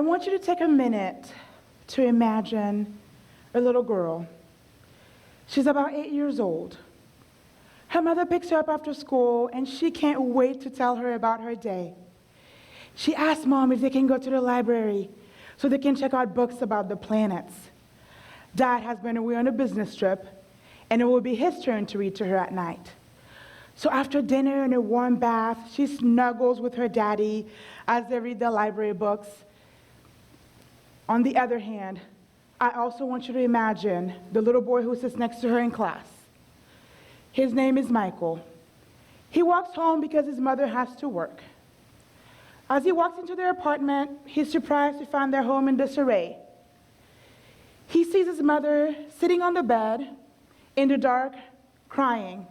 I want you to take a minute to imagine a little girl. She's about 8 years old. Her mother picks her up after school, and she can't wait to tell her about her day. She asks Mom if they can go to the library so they can check out books about the planets. Dad has been away on a business trip, and it will be his turn to read to her at night. So after dinner and a warm bath, she snuggles with her daddy as they read the library books. On the other hand, I also want you to imagine the little boy who sits next to her in class. His name is Michael. He walks home because his mother has to work. As he walks into their apartment, he's surprised to find their home in disarray. He sees his mother sitting on the bed in the dark, crying.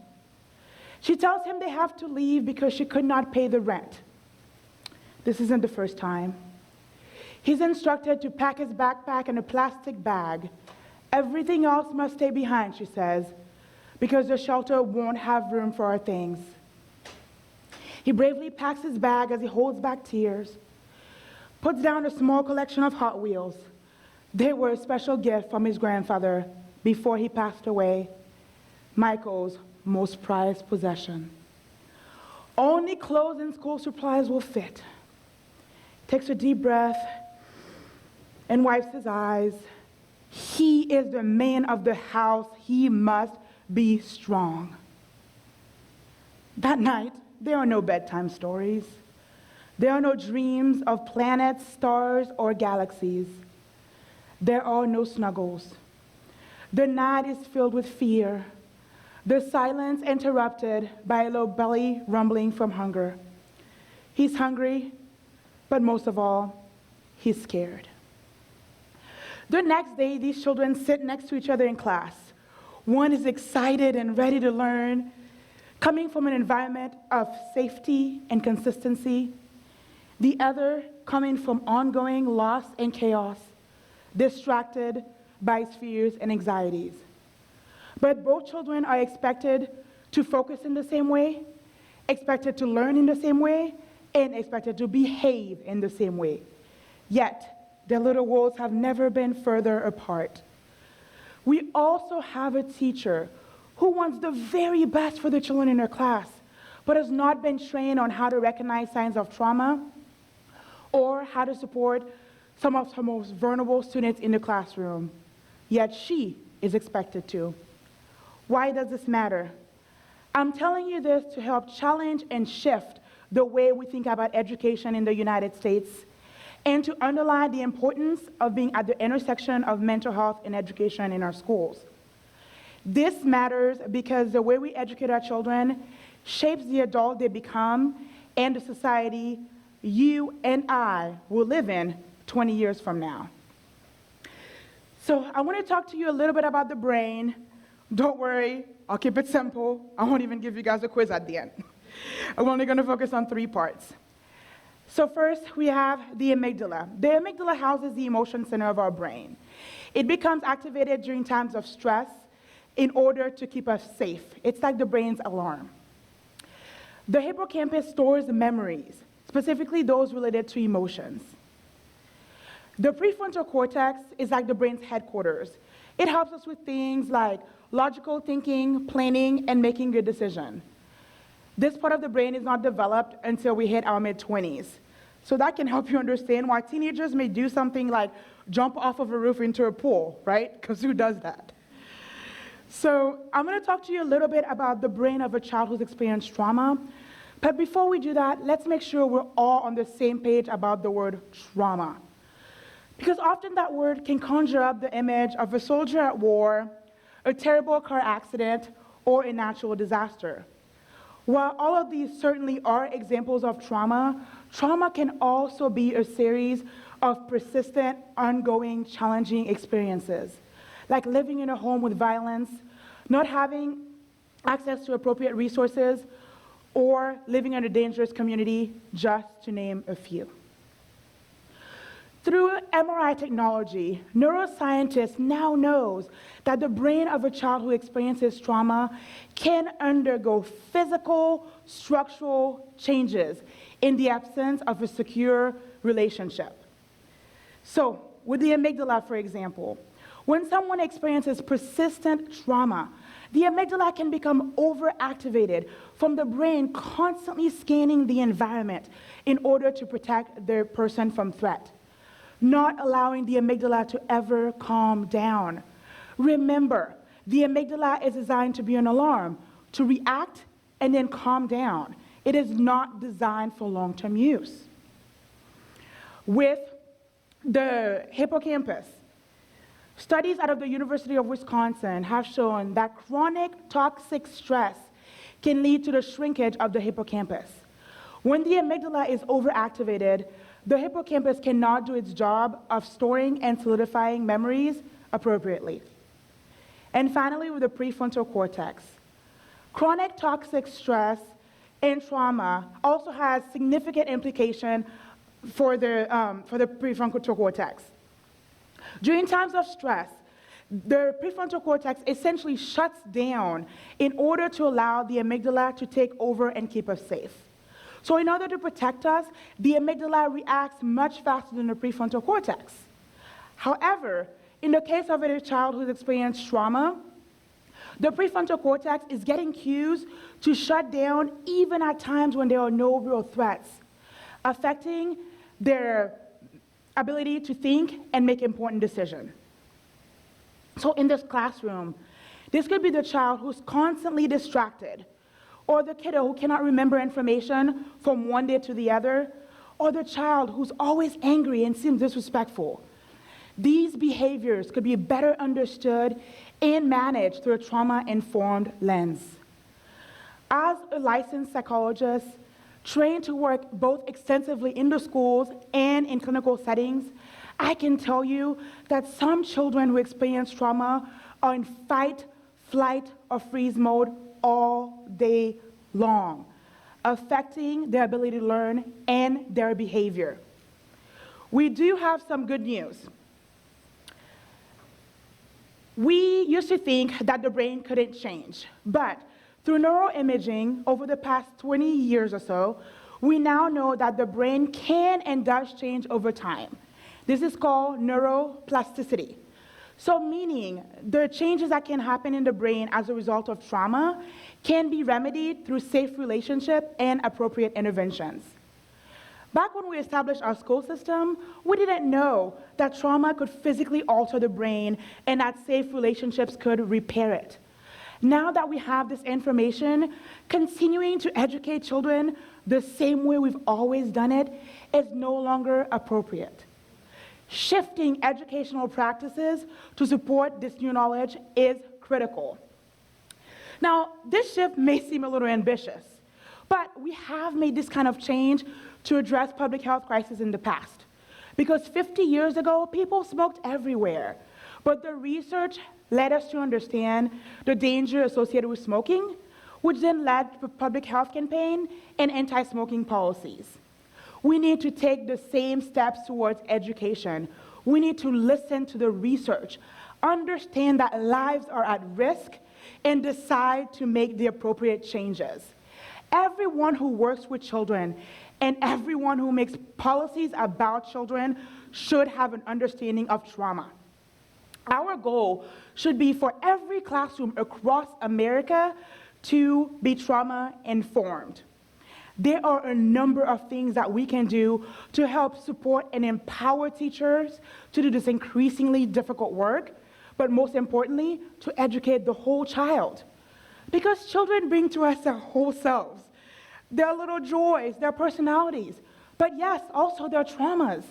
She tells him they have to leave because she could not pay the rent. This isn't the first time. He's instructed to pack his backpack in a plastic bag. Everything else must stay behind, she says, because the shelter won't have room for our things. He bravely packs his bag as he holds back tears, puts down a small collection of Hot Wheels. They were a special gift from his grandfather before he passed away, Michael's most prized possession. Only clothes and school supplies will fit. Takes a deep breath and wipes his eyes. He is the man of the house. He must be strong. That night, there are no bedtime stories. There are no dreams of planets, stars, or galaxies. There are no snuggles. The night is filled with fear. The silence interrupted by a low belly rumbling from hunger. He's hungry, but most of all, he's scared. The next day, these children sit next to each other in class. One is excited and ready to learn, coming from an environment of safety and consistency. The other coming from ongoing loss and chaos, distracted by his fears and anxieties. But both children are expected to focus in the same way, expected to learn in the same way, and expected to behave in the same way. Yet, their little worlds have never been further apart. We also have a teacher who wants the very best for the children in her class, but has not been trained on how to recognize signs of trauma or how to support some of her most vulnerable students in the classroom. Yet she is expected to. Why does this matter? I'm telling you this to help challenge and shift the way we think about education in the United States, and to underline the importance of being at the intersection of mental health and education in our schools. This matters because the way we educate our children shapes the adult they become and the society you and I will live in 20 years from now. So I want to talk to you a little bit about the brain. Don't worry, I'll keep it simple. I won't even give you guys a quiz at the end. I'm only going to focus on 3 parts. So first, we have the amygdala. The amygdala houses the emotion center of our brain. It becomes activated during times of stress in order to keep us safe. It's like the brain's alarm. The hippocampus stores memories, specifically those related to emotions. The prefrontal cortex is like the brain's headquarters. It helps us with things like logical thinking, planning, and making good decisions. This part of the brain is not developed until we hit our mid-20s. So that can help you understand why teenagers may do something like jump off of a roof into a pool, right? Because who does that? So I'm going to talk to you a little bit about the brain of a child who's experienced trauma. But before we do that, let's make sure we're all on the same page about the word trauma. Because often that word can conjure up the image of a soldier at war, a terrible car accident, or a natural disaster. While all of these certainly are examples of trauma, trauma can also be a series of persistent, ongoing, challenging experiences, like living in a home with violence, not having access to appropriate resources, or living in a dangerous community, just to name a few. Through MRI technology, neuroscientists now knows that the brain of a child who experiences trauma can undergo physical, structural changes in the absence of a secure relationship. So, with the amygdala, for example, when someone experiences persistent trauma, the amygdala can become overactivated from the brain constantly scanning the environment in order to protect the person from threat, not allowing the amygdala to ever calm down. Remember, the amygdala is designed to be an alarm, to react and then calm down. It is not designed for long-term use. With the hippocampus, studies out of the University of Wisconsin have shown that chronic toxic stress can lead to the shrinkage of the hippocampus. When the amygdala is overactivated, the hippocampus cannot do its job of storing and solidifying memories appropriately. And finally, with the prefrontal cortex, chronic toxic stress and trauma also has significant implication for the prefrontal cortex. During times of stress, the prefrontal cortex essentially shuts down in order to allow the amygdala to take over and keep us safe. So in order to protect us, the amygdala reacts much faster than the prefrontal cortex. However, in the case of a child who's experienced trauma, the prefrontal cortex is getting cues to shut down even at times when there are no real threats, affecting their ability to think and make important decisions. So in this classroom, this could be the child who's constantly distracted, or the kiddo who cannot remember information from one day to the other, or the child who's always angry and seems disrespectful. These behaviors could be better understood and managed through a trauma-informed lens. As a licensed psychologist, trained to work both extensively in the schools and in clinical settings, I can tell you that some children who experience trauma are in fight, flight, or freeze mode all day long, affecting their ability to learn and their behavior. We do have some good news. We used to think that the brain couldn't change, but through neuroimaging over the past 20 years or so, we now know that the brain can and does change over time. This is called neuroplasticity. So meaning the changes that can happen in the brain as a result of trauma can be remedied through safe relationship and appropriate interventions. Back when we established our school system, we didn't know that trauma could physically alter the brain and that safe relationships could repair it. Now that we have this information, continuing to educate children the same way we've always done it is no longer appropriate. Shifting educational practices to support this new knowledge is critical. Now, this shift may seem a little ambitious, but we have made this kind of change to address public health crises in the past. Because 50 years ago, people smoked everywhere, but the research led us to understand the danger associated with smoking, which then led to a public health campaign and anti-smoking policies. We need to take the same steps towards education. We need to listen to the research, understand that lives are at risk, and decide to make the appropriate changes. Everyone who works with children and everyone who makes policies about children should have an understanding of trauma. Our goal should be for every classroom across America to be trauma-informed. There are a number of things that we can do to help support and empower teachers to do this increasingly difficult work, but most importantly, to educate the whole child. Because children bring to us their whole selves, their little joys, their personalities, but yes, also their traumas.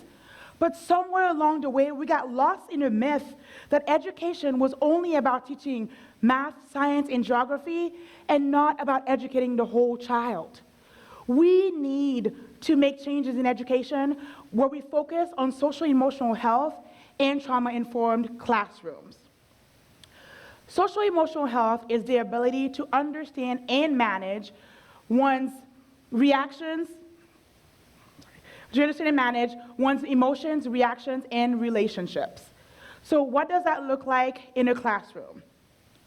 But somewhere along the way, we got lost in a myth that education was only about teaching math, science, and geography, and not about educating the whole child. We need to make changes in education where we focus on social-emotional health and trauma-informed classrooms. Social-emotional health is the ability to understand and manage one's reactions, to understand and manage one's emotions, reactions, and relationships. So what does that look like in a classroom?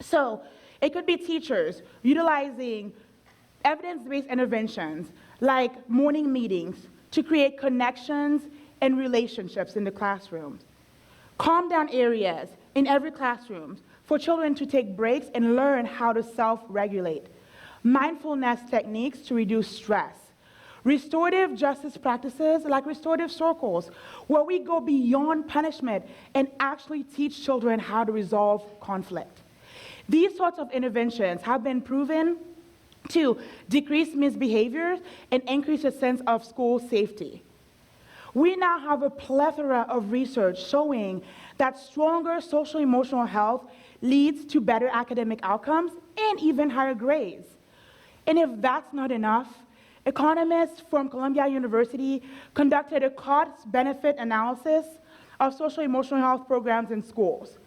So it could be teachers utilizing evidence-based interventions like morning meetings to create connections and relationships in the classroom. Calm down areas in every classroom for children to take breaks and learn how to self-regulate. Mindfulness techniques to reduce stress. Restorative justice practices like restorative circles, where we go beyond punishment and actually teach children how to resolve conflict. These sorts of interventions have been proven to decrease misbehaviors and increase a sense of school safety. We now have a plethora of research showing that stronger social-emotional health leads to better academic outcomes and even higher grades. And if that's not enough, economists from Columbia University conducted a cost-benefit analysis of social-emotional health programs in schools.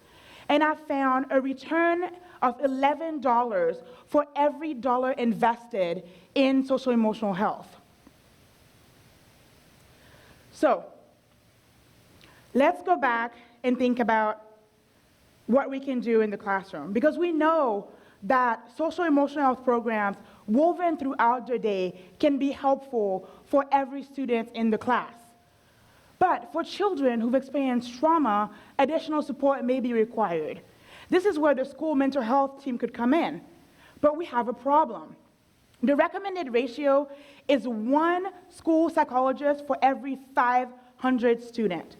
And I found a return of $11 for every dollar invested in social-emotional health. So, let's go back and think about what we can do in the classroom, because we know that social-emotional health programs woven throughout the day can be helpful for every student in the class. But for children who've experienced trauma, additional support may be required. This is where the school mental health team could come in. But we have a problem. The recommended ratio is 1 school psychologist for every 500 students.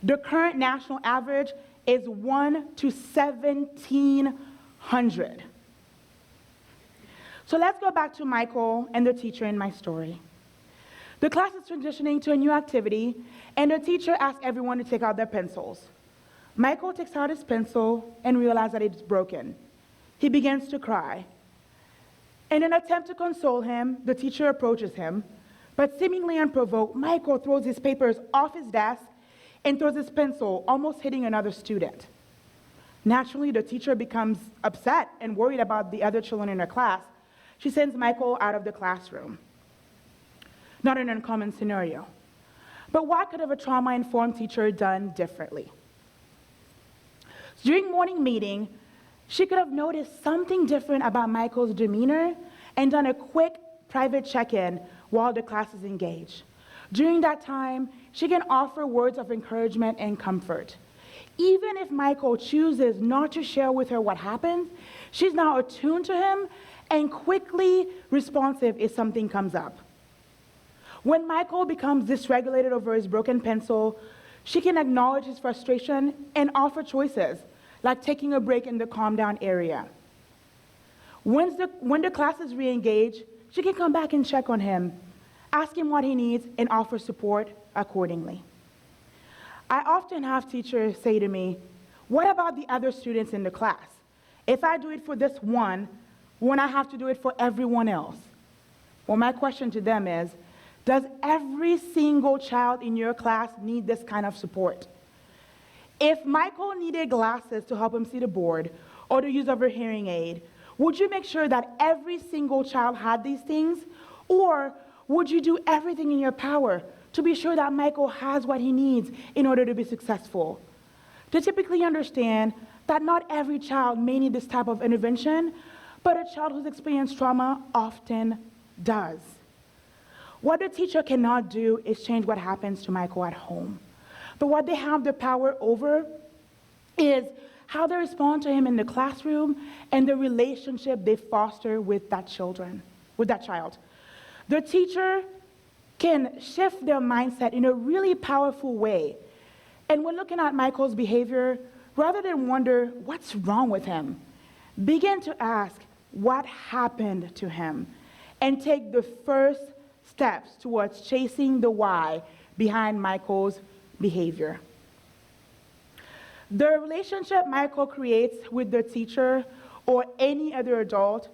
The current national average is 1 to 1,700. So let's go back to Michael and the teacher in my story. The class is transitioning to a new activity, and the teacher asks everyone to take out their pencils. Michael takes out his pencil and realizes that it's broken. He begins to cry. In an attempt to console him, the teacher approaches him, but seemingly unprovoked, Michael throws his papers off his desk and throws his pencil, almost hitting another student. Naturally, the teacher becomes upset and worried about the other children in her class. She sends Michael out of the classroom. Not an uncommon scenario. But what could have a trauma-informed teacher done differently? During morning meeting, she could have noticed something different about Michael's demeanor and done a quick private check-in while the class is engaged. During that time, she can offer words of encouragement and comfort. Even if Michael chooses not to share with her what happened, she's now attuned to him and quickly responsive if something comes up. When Michael becomes dysregulated over his broken pencil, she can acknowledge his frustration and offer choices, like taking a break in the calm down area. When the class is re-engaged, she can come back and check on him, ask him what he needs, and offer support accordingly. I often have teachers say to me, what about the other students in the class? If I do it for this one, won't I have to do it for everyone else? Well, my question to them is, does every single child in your class need this kind of support? If Michael needed glasses to help him see the board or the use of a hearing aid, would you make sure that every single child had these things? Or would you do everything in your power to be sure that Michael has what he needs in order to be successful? To typically understand that not every child may need this type of intervention, but a child who's experienced trauma often does. What the teacher cannot do is change what happens to Michael at home. But what they have the power over is how they respond to him in the classroom and the relationship they foster with that child. The teacher can shift their mindset in a really powerful way. And when looking at Michael's behavior, rather than wonder what's wrong with him, begin to ask what happened to him and take the first steps towards chasing the why behind Michael's behavior. The relationship Michael creates with the teacher or any other adult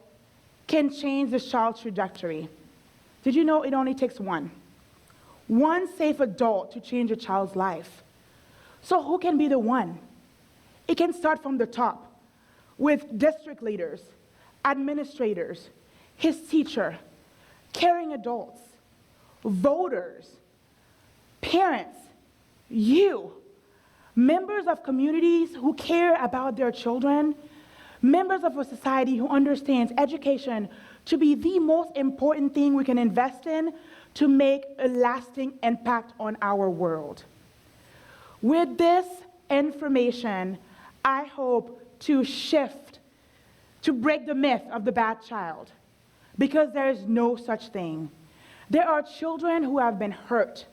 can change the child's trajectory. Did you know it only takes one safe adult to change a child's life? So who can be the one? It can start from the top with district leaders, administrators, his teacher, caring adults, voters, parents, you, members of communities who care about their children, members of a society who understands education to be the most important thing we can invest in to make a lasting impact on our world. With this information, I hope to break the myth of the bad child, because there is no such thing. There are children who have been hurt,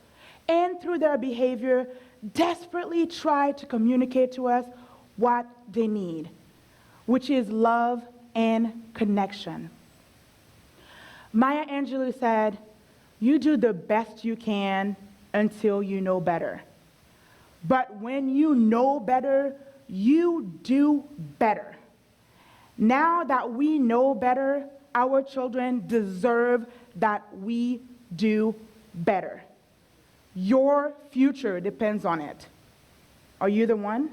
and through their behavior, desperately try to communicate to us what they need, which is love and connection. Maya Angelou said, "You do the best you can until you know better. But when you know better, you do better." Now that we know better, our children deserve that we do better. Your future depends on it. Are you the one?